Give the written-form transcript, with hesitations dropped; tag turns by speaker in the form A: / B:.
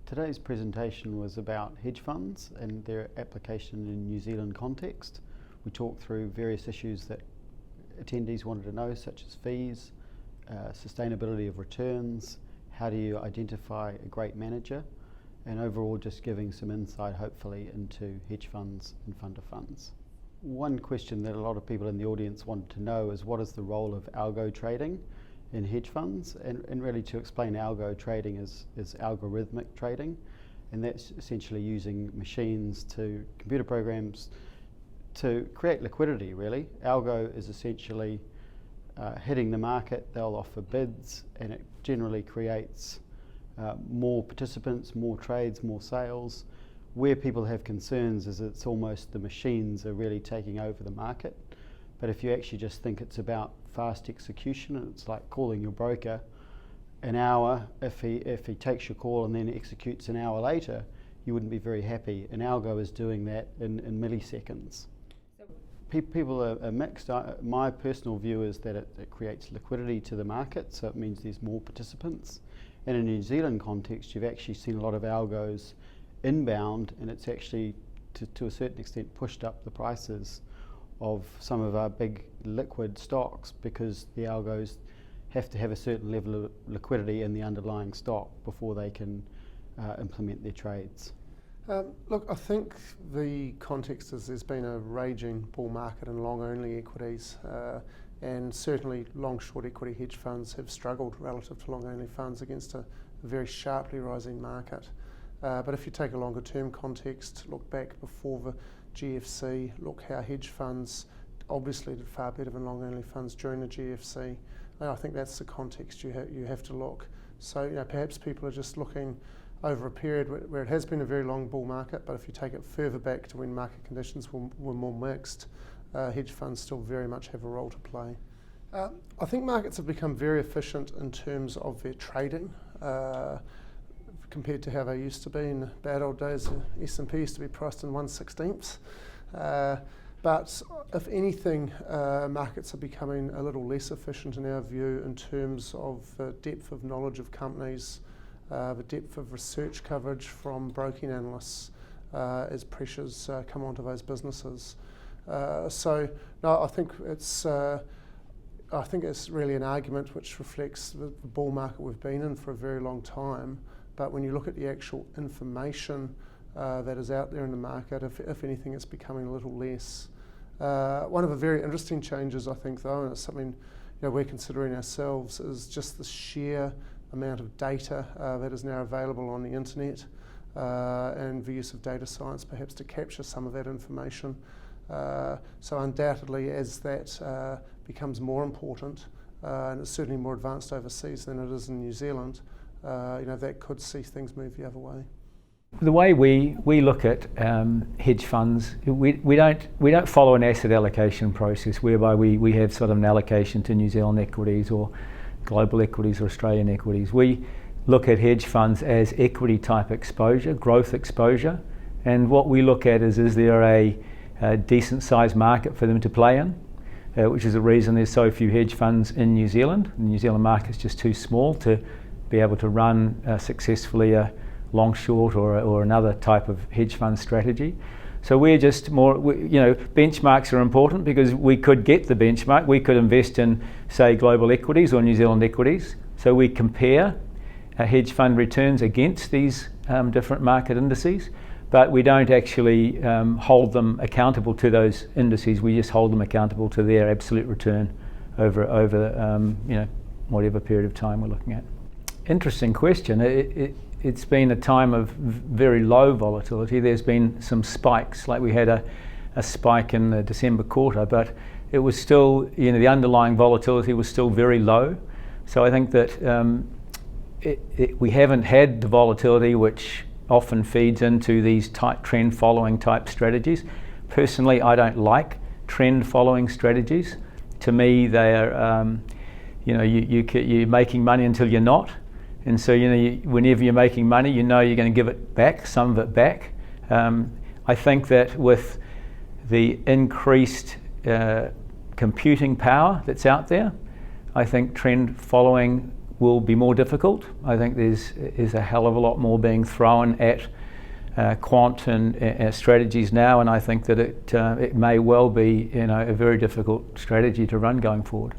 A: Today's presentation was about hedge funds and their application in New Zealand context. We talked through various issues that attendees wanted to know, such as fees, sustainability of returns, how do you identify a great manager, and overall just giving some insight hopefully into hedge funds and fund of funds. One question that a lot of people in the audience wanted to know is what is the role of algo trading in hedge funds, and really to explain algo trading is algorithmic trading, and that's essentially using machines to computer programs to create liquidity. Really, algo is essentially hitting the market. They'll offer bids and it generally creates more participants, more trades, more sales. Where people have concerns is it's almost the machines are really taking over the market. But if you actually just think it's about fast execution, and it's like calling your broker an hour, if he takes your call and then executes an hour later, you wouldn't be very happy. An algo is doing that in milliseconds. People are mixed. My personal view is that it creates liquidity to the market, so it means there's more participants. And in a New Zealand context, you've actually seen a lot of algos inbound, and it's actually to a certain extent pushed up the prices of some of our big liquid stocks, because the algos have to have a certain level of liquidity in the underlying stock before they can implement their trades.
B: Look, I think the context is there's been a raging bull market in long-only equities, and certainly long-short equity hedge funds have struggled relative to long-only funds against a very sharply rising market. But if you take a longer-term context, look back before the GFC, look how hedge funds obviously did far better than long-only funds during the GFC. And I think that's the context you have to look. So perhaps people are just looking over a period where it has been a very long bull market, but if you take it further back to when market conditions were more mixed, hedge funds still very much have a role to play. I think markets have become very efficient in terms of their trading compared to how they used to be in the bad old days. The S&P used to be priced in 1/16. But if anything, markets are becoming a little less efficient in our view in terms of the depth of knowledge of companies, the depth of research coverage from broking analysts as pressures come onto those businesses. So no, I think it's really an argument which reflects the bull market we've been in for a very long time. But when you look at the actual information that is out there in the market, if anything, it's becoming a little less. One of the very interesting changes, I think, though, and it's something we're considering ourselves, is just the sheer amount of data that is now available on the internet, and the use of data science perhaps to capture some of that information. So undoubtedly, as that becomes more important, and it's certainly more advanced overseas than it is in New Zealand, that could see things move the other way.
C: The way we look at hedge funds, we don't follow an asset allocation process whereby we have sort of an allocation to New Zealand equities or global equities or Australian equities. We look at hedge funds as equity type exposure, growth exposure, and what we look at is there a decent sized market for them to play in, which is the reason there's so few hedge funds in New Zealand. The New Zealand market's just too small to be able to run successfully a long short or another type of hedge fund strategy. So we're just more, benchmarks are important because we could get the benchmark. We could invest in, say, global equities or New Zealand equities. So we compare hedge fund returns against these different market indices, but we don't actually hold them accountable to those indices. We just hold them accountable to their absolute return over whatever period of time we're looking at. Interesting question. It's been a time of very low volatility. There's been some spikes, like we had a spike in the December quarter, but it was still, the underlying volatility was still very low. So I think that we haven't had the volatility which often feeds into these type trend following type strategies. Personally, I don't like trend following strategies. To me, they are, you're making money until you're not. And so, whenever you're making money, you're going to give it back, some of it back. I think that with the increased computing power that's out there, I think trend following will be more difficult. I think there's a hell of a lot more being thrown at quant and strategies now, and I think that it may well be a very difficult strategy to run going forward.